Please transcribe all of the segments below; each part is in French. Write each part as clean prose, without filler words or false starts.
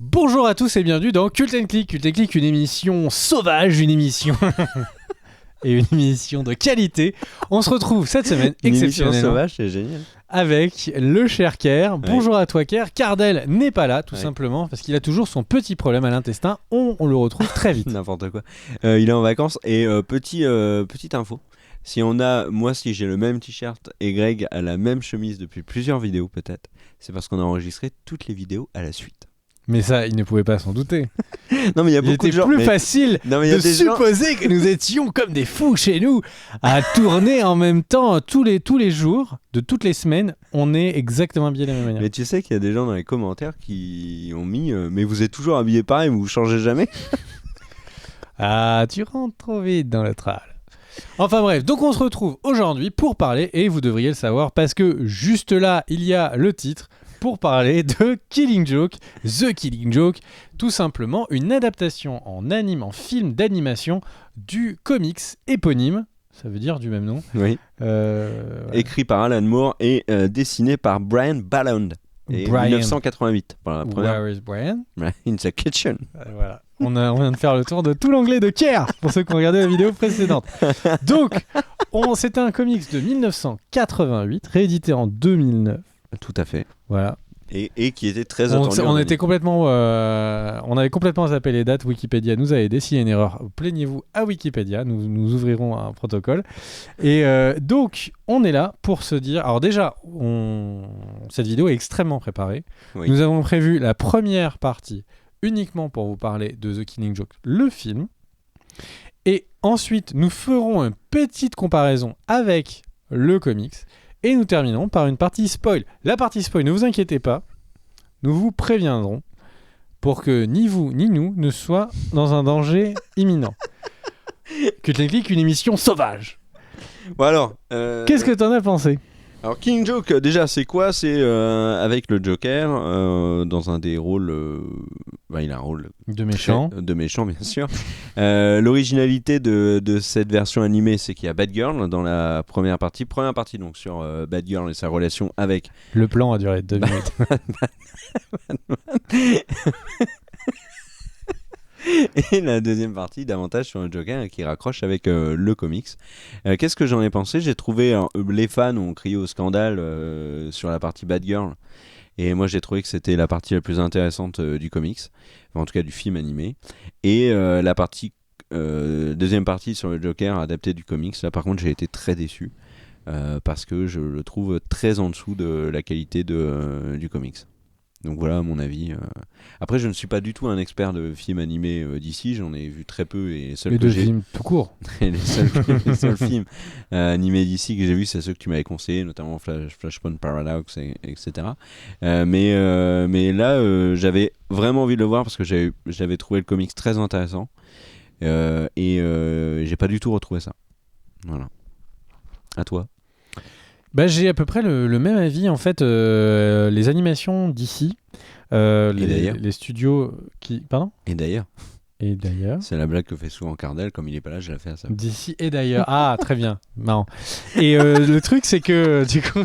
Bonjour à tous et bienvenue dans Cult & Click. Cult & Click, une émission sauvage, une émission et une émission de qualité. On se retrouve cette semaine exceptionnellement sauvage, c'est génial. Avec le cher Kerr. Bonjour à toi Kerr. Cardel n'est pas là tout simplement parce qu'il a toujours son petit problème à l'intestin. On le retrouve très vite. N'importe quoi. Il est en vacances et petite info. Si j'ai le même t-shirt et Greg a la même chemise depuis plusieurs vidéos peut-être, c'est parce qu'on a enregistré toutes les vidéos à la suite. Mais ça, il ne pouvait pas s'en douter. Non, mais il y a beaucoup de gens. Il était plus facile de supposer que nous étions comme des fous chez nous à tourner en même temps tous les jours, de toutes les semaines. On est exactement habillés de la même manière. Mais tu sais qu'il y a des gens dans les commentaires qui ont mis mais vous êtes toujours habillés pareil, vous changez jamais. Ah, tu rentres trop vite dans le tral. Enfin bref, donc on se retrouve aujourd'hui pour parler, et vous devriez le savoir parce que juste là, il y a le titre, pour parler de Killing Joke, The Killing Joke, tout simplement une adaptation en film d'animation du comics éponyme, ça veut dire du même nom. Oui. Écrit par Alan Moore et dessiné par Brian Ballard. Et 1988. Where is Brian? In the kitchen. Voilà. On vient de faire le tour de tout l'anglais de Kerr pour ceux qui ont regardé la vidéo précédente. Donc, c'était un comics de 1988, réédité en 2009. Tout à fait. Voilà. Et qui était très attendu. On avait complètement zappé les dates. Wikipédia nous a aidé. S'il y a une erreur, plaignez-vous à Wikipédia. Nous ouvrirons un protocole. Et donc, on est là pour se dire... Alors déjà, cette vidéo est extrêmement préparée. Oui. Nous avons prévu la première partie uniquement pour vous parler de The Killing Joke, le film. Et ensuite, nous ferons une petite comparaison avec le comics. Et nous terminons par une partie spoil. La partie spoil, ne vous inquiétez pas, nous vous préviendrons pour que ni vous ni nous ne soient dans un danger imminent. Cult & Click, une émission sauvage. Bon alors, qu'est-ce que t'en as pensé ? Alors Killing Joke, déjà c'est quoi ? C'est avec le Joker dans un des rôles, il a un rôle de méchant, bien sûr. L'originalité de cette version animée, c'est qu'il y a Batgirl dans la première partie donc sur Batgirl et sa relation avec... Le plan a duré 2 minutes. Et la deuxième partie davantage sur le Joker qui raccroche avec le comics. Qu'est-ce que j'en ai pensé ? J'ai trouvé les fans ont crié au scandale sur la partie Batgirl, et moi j'ai trouvé que c'était la partie la plus intéressante du comics, enfin, en tout cas du film animé. Et la partie deuxième partie sur le Joker adapté du comics, là par contre j'ai été très déçu parce que je le trouve très en dessous de la qualité du comics. Donc voilà mon avis. Après, je ne suis pas du tout un expert de films animés d'ici. J'en ai vu très peu et les deux films tout court. Les seuls films animés d'ici que j'ai vus, c'est ceux que tu m'avais conseillés, notamment Flashpoint Paradox, etc. Mais là, j'avais vraiment envie de le voir parce que j'avais trouvé le comics très intéressant et j'ai pas du tout retrouvé ça. Voilà. À toi. J'ai à peu près le même avis en fait. Les animations d'ici, les studios qui... Pardon ? Et d'ailleurs. C'est la blague que fait souvent Cardel, comme il est pas là, je la fais à ça. D'ici et d'ailleurs. Ah, très bien, marrant. Et le truc c'est que du coup...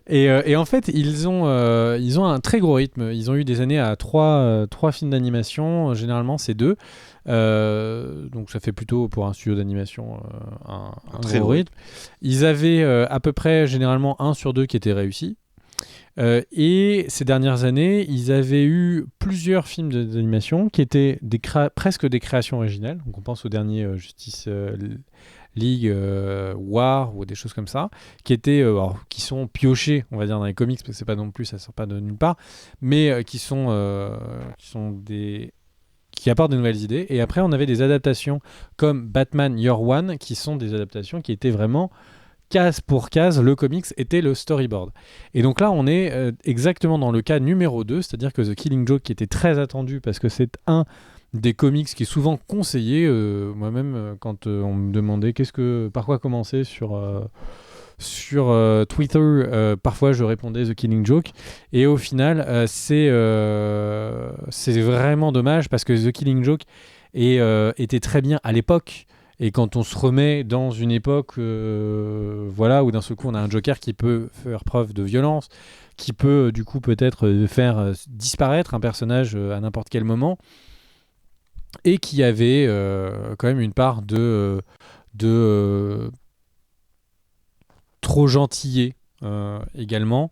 et en fait, ils ont un très gros rythme. Ils ont eu des années à 3 films d'animation. Généralement, c'est 2. Donc ça fait plutôt pour un studio d'animation un gros rythme. Ils avaient à peu près généralement 1 sur 2 qui était réussi. Et ces dernières années, ils avaient eu plusieurs films d'animation qui étaient presque des créations originales. Donc on pense au dernier Justice League War ou des choses comme ça, qui sont piochés, on va dire, dans les comics, parce que c'est pas non plus, ça sort pas de nulle part, mais qui apportent de nouvelles idées. Et après, on avait des adaptations comme Batman Year One, qui sont des adaptations qui étaient vraiment case pour case, le comics était le storyboard. Et donc là, on est exactement dans le cas numéro 2, c'est-à-dire que The Killing Joke, qui était très attendu, parce que c'est un des comics qui est souvent conseillé. Moi-même, quand on me demandait par quoi commencer sur Twitter, parfois je répondais The Killing Joke, et au final c'est vraiment dommage parce que The Killing Joke était très bien à l'époque Et quand on se remet dans une époque où d'un seul coup on a un Joker qui peut faire preuve de violence, qui peut du coup peut-être faire disparaître un personnage à n'importe quel moment, et qui avait quand même une part de trop gentillet également,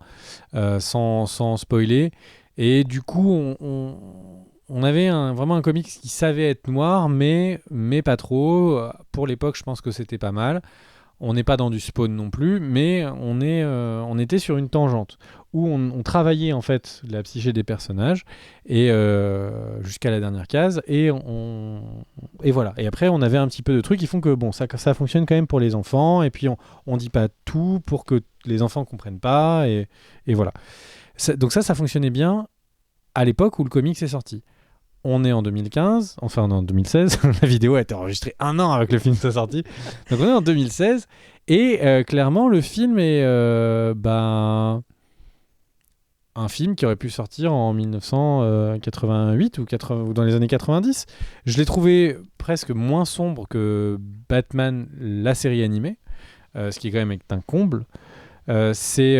sans spoiler. Et du coup, on avait vraiment un comics qui savait être noir, mais pas trop. Pour l'époque, je pense que c'était pas mal. On n'est pas dans du Spawn non plus, mais on était sur une tangente où on travaillait en fait la psyché des personnages et jusqu'à la dernière case et voilà. Et après, on avait un petit peu de trucs qui font que bon, ça fonctionne quand même pour les enfants. Et puis on dit pas tout pour que les enfants comprennent pas et voilà. Donc ça fonctionnait bien à l'époque où le comics est sorti. On est en 2015, enfin on est en 2016, la vidéo a été enregistrée 1 an avec le film soit sorti. Donc on est en 2016 et clairement le film est un film qui aurait pu sortir en 1988 ou dans les années 90. Je l'ai trouvé presque moins sombre que Batman, la série animée, ce qui est quand même un comble. C'est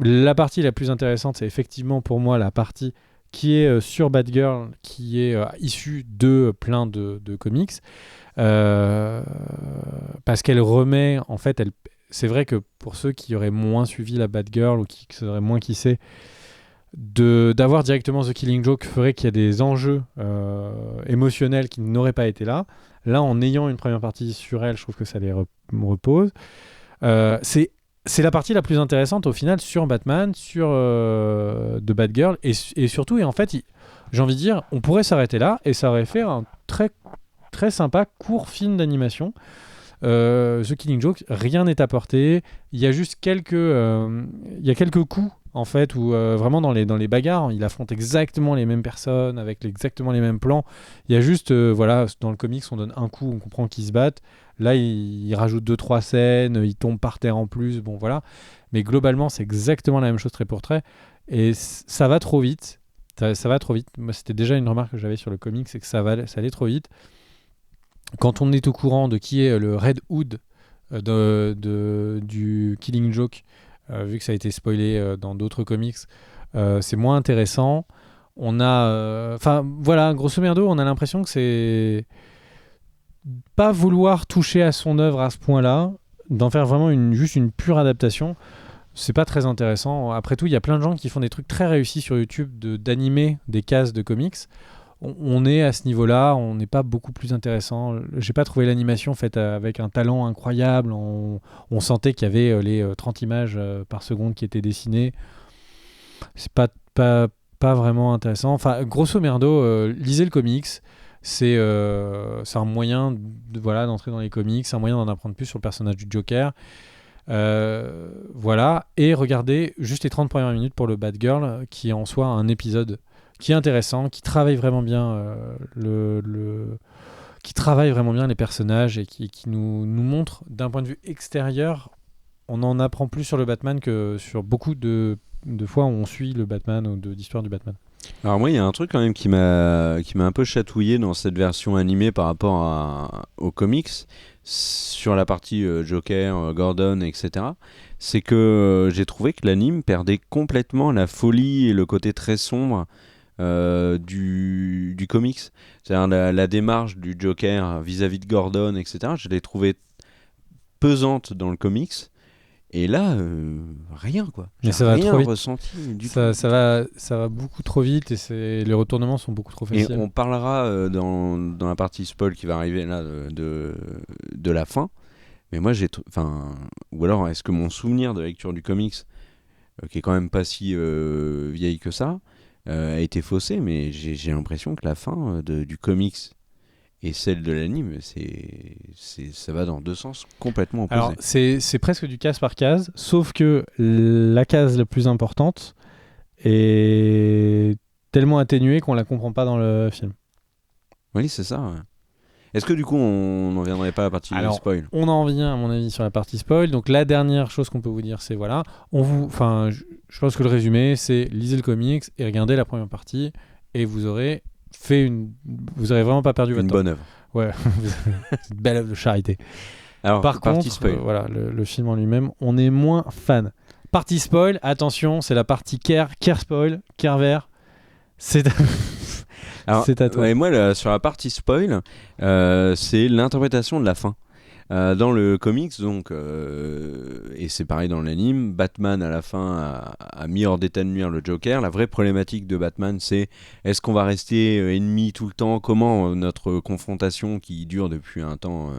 la partie la plus intéressante, c'est effectivement pour moi la partie qui est sur Batgirl, qui est issue de plein de comics, parce qu'elle remet, en fait, c'est vrai que pour ceux qui auraient moins suivi la Batgirl ou qui seraient moins kissés, d'avoir directement The Killing Joke ferait qu'il y a des enjeux émotionnels qui n'auraient pas été là. Là, en ayant une première partie sur elle, je trouve que ça les repose. C'est la partie la plus intéressante au final sur Batman, sur de Batgirl et surtout, et en fait, j'ai envie de dire, on pourrait s'arrêter là et ça aurait fait un très, très sympa court film d'animation. The Killing Joke, rien n'est apporté. Il y a juste quelques coups en fait où vraiment dans les bagarres, il affronte exactement les mêmes personnes avec exactement les mêmes plans. Il y a juste dans le comics, on donne un coup, on comprend qu'ils se battent. Là, il rajoute 2-3 scènes, il tombe par terre en plus, bon voilà. Mais globalement, c'est exactement la même chose trait pour trait. Et ça va trop vite. Ça va trop vite. Moi, c'était déjà une remarque que j'avais sur le comics, c'est que ça allait trop vite. Quand on est au courant de qui est le Red Hood du Killing Joke, vu que ça a été spoilé dans d'autres comics, c'est moins intéressant. On a... grosso merdo, on a l'impression que c'est... pas vouloir toucher à son œuvre à ce point-là, d'en faire vraiment juste une pure adaptation, c'est pas très intéressant. Après tout, il y a plein de gens qui font des trucs très réussis sur YouTube d'animer des cases de comics. On est à ce niveau-là, on n'est pas beaucoup plus intéressant. J'ai pas trouvé l'animation faite avec un talent incroyable. On sentait qu'il y avait les 30 images par seconde qui étaient dessinées. C'est pas vraiment intéressant. Enfin, grosso merdo, lisez le comics. C'est un moyen d'entrer dans les comics, c'est un moyen d'en apprendre plus sur le personnage du Joker. Et regardez juste les 30 premières minutes pour le Batgirl, qui est en soi un épisode qui est intéressant, qui travaille vraiment bien qui travaille vraiment bien les personnages et qui nous montre d'un point de vue extérieur. On en apprend plus sur le Batman que sur beaucoup de fois où on suit le Batman ou d'histoire du Batman. Alors moi, il y a un truc quand même qui m'a un peu chatouillé dans cette version animée par rapport aux comics, sur la partie Joker, Gordon, etc. C'est que j'ai trouvé que l'anime perdait complètement la folie et le côté très sombre du comics. C'est-à-dire la démarche du Joker vis-à-vis de Gordon, etc. Je l'ai trouvé pesante dans le comics. Et là, rien quoi. Mais ça va trop vite. Ressenti du tout. Ça va beaucoup trop vite et les retournements sont beaucoup trop faciles. Et on parlera dans la partie spoil qui va arriver là de la fin. Mais moi ou alors est-ce que mon souvenir de lecture du comics, qui est quand même pas si vieille que ça, a été faussé, mais j'ai l'impression que la fin du comics et celle de l'anime, ça va dans deux sens complètement opposés. Alors, c'est presque du case par case, sauf que la case la plus importante est tellement atténuée qu'on la comprend pas dans le film. Oui, c'est ça. Ouais. Est-ce que du coup, on n'en viendrait pas à la partie spoil ? On en vient, à mon avis, sur la partie spoil. Donc, la dernière chose qu'on peut vous dire, c'est voilà. Je pense que le résumé, c'est lisez le comics et regardez la première partie et vous aurez vous avez vraiment pas perdu votre Une temps. bonne œuvre. Ouais, c'est une belle œuvre de charité. Alors, Par partie contre, spoil. voilà, le film en lui-même, on est moins fan. Partie spoil, attention, c'est la partie care spoil, care vert. C'est Alors, c'est à toi. ouais, moi, sur la partie spoil, c'est l'interprétation de la fin. Dans le comics, donc, et c'est pareil dans l'anime, Batman à la fin a mis hors d'état de nuire le Joker. La vraie problématique de Batman, c'est est-ce qu'on va rester ennemi tout le temps? Comment notre confrontation qui dure depuis un temps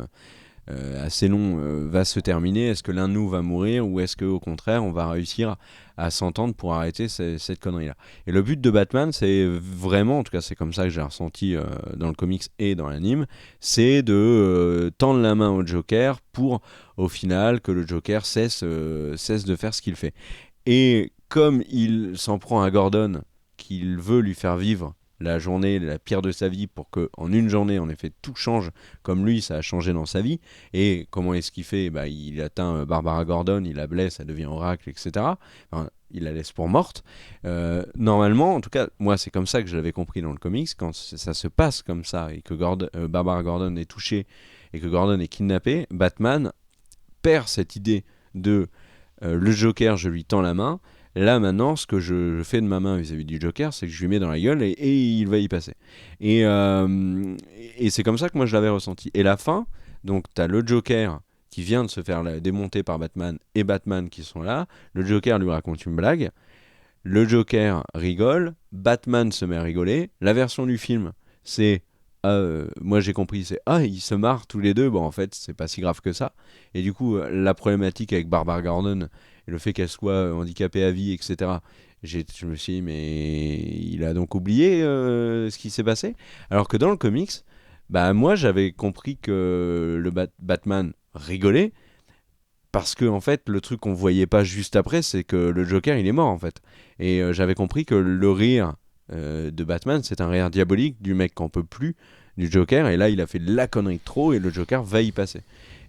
assez long va se terminer? Est-ce que l'un de nous va mourir ou est-ce qu'au contraire on va réussir à s'entendre pour arrêter cette connerie-là? Et le but de Batman, c'est vraiment, en tout cas c'est comme ça que j'ai ressenti dans le comics et dans l'anime, c'est de tendre la main au Joker pour au final que le Joker cesse de faire ce qu'il fait. Et comme il s'en prend à Gordon, qu'il veut lui faire vivre la journée la pire de sa vie pour que en une journée en effet tout change comme lui ça a changé dans sa vie. Et comment est-ce qu'il fait? Il atteint Barbara Gordon, il la blesse, elle devient Oracle, etc. Enfin, il la laisse pour morte. Normalement, en tout cas moi c'est comme ça que je l'avais compris dans le comics, quand ça se passe comme ça et que Barbara Gordon est touchée et que Gordon est kidnappé, Batman perd cette idée de le Joker, je lui tends la main. Là maintenant, ce que je fais de ma main vis-à-vis du Joker, c'est que je lui mets dans la gueule et il va y passer. Et c'est comme ça que moi je l'avais ressenti. Et la fin, donc t'as le Joker qui vient de se faire démonter par Batman et Batman qui sont là. Le Joker lui raconte une blague. Le Joker rigole. Batman se met à rigoler. La version du film, c'est moi j'ai compris, c'est ils se marrent tous les deux. Bon, en fait, c'est pas si grave que ça. Et du coup, la problématique avec Barbara Gordon et le fait qu'elle soit handicapée à vie, etc. Je me suis dit, mais il a donc oublié ce qui s'est passé. Alors que dans le comics, moi j'avais compris que le Batman rigolait parce que en fait le truc qu'on voyait pas juste après, c'est que le Joker il est mort en fait. Et j'avais compris que le rire de Batman, c'est un rire diabolique du mec qu'on peut plus, du Joker, et là il a fait de la connerie de trop et le Joker va y passer.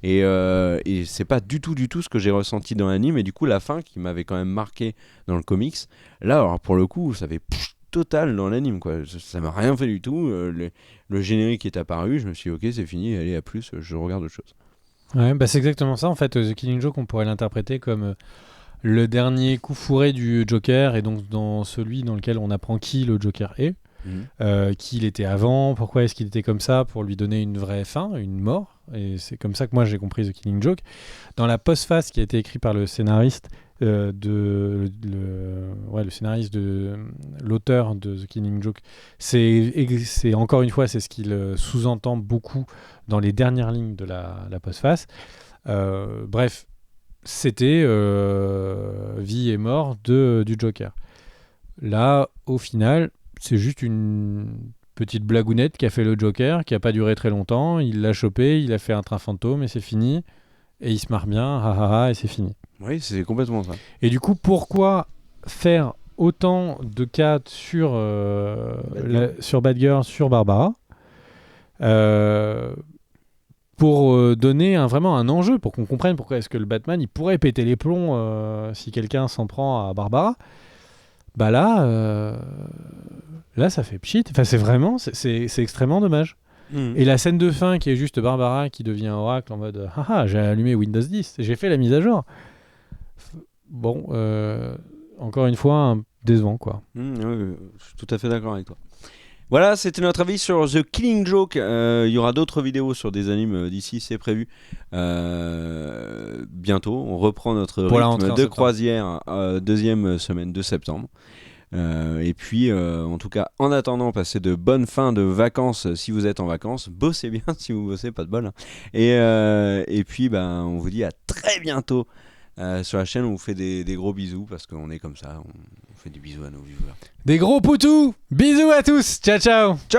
Et c'est pas du tout ce que j'ai ressenti dans l'anime, et du coup la fin qui m'avait quand même marqué dans le comics, là alors pour le coup ça fait total dans l'anime quoi, ça m'a rien fait du tout. Le générique est apparu, je me suis dit ok c'est fini, allez à plus, je regarde autre chose. Ouais, c'est exactement ça en fait. The Killing Joke, on pourrait l'interpréter comme le dernier coup fourré du Joker, et donc dans celui dans lequel on apprend qui le Joker est. Qui il était avant, pourquoi est-ce qu'il était comme ça, pour lui donner une vraie fin, une mort. Et c'est comme ça que moi j'ai compris The Killing Joke. Dans la postface qui a été écrite par le scénariste le scénariste de l'auteur de The Killing Joke, c'est encore une fois c'est ce qu'il sous-entend beaucoup dans les dernières lignes de la postface. Bref, c'était vie et mort du Joker. Là, au final, c'est juste une petite blagounette qu'a fait le Joker, qui a pas duré très longtemps. Il l'a chopé, il a fait un train fantôme et c'est fini. Et il se marre bien, et c'est fini. Oui, c'est complètement ça. Et du coup, pourquoi faire autant de cas sur Batgirl, sur Barbara, pour donner vraiment un enjeu, pour qu'on comprenne pourquoi est-ce que le Batman il pourrait péter les plombs si quelqu'un s'en prend à Barbara. Là ça fait pchit. Enfin, c'est extrêmement dommage. Et la scène de fin qui est juste Barbara qui devient Oracle en mode j'ai allumé Windows 10, j'ai fait la mise à jour. Bon, encore une fois, décevant quoi. Oui, je suis tout à fait d'accord avec toi. Voilà, c'était notre avis sur The Killing Joke. Il y aura d'autres vidéos sur des animes d'ici, c'est prévu. Bientôt, on reprend notre rythme de croisière deuxième semaine de septembre. Et puis, en tout cas, en attendant, passez de bonnes fins de vacances si vous êtes en vacances. Bossez bien si vous bossez, pas de bol. Hein. Et puis, on vous dit à très bientôt sur la chaîne. On vous fait des gros bisous parce qu'on est comme ça. On fait des bisous à nos viewers. Des gros poutous. Bisous à tous. Ciao, ciao.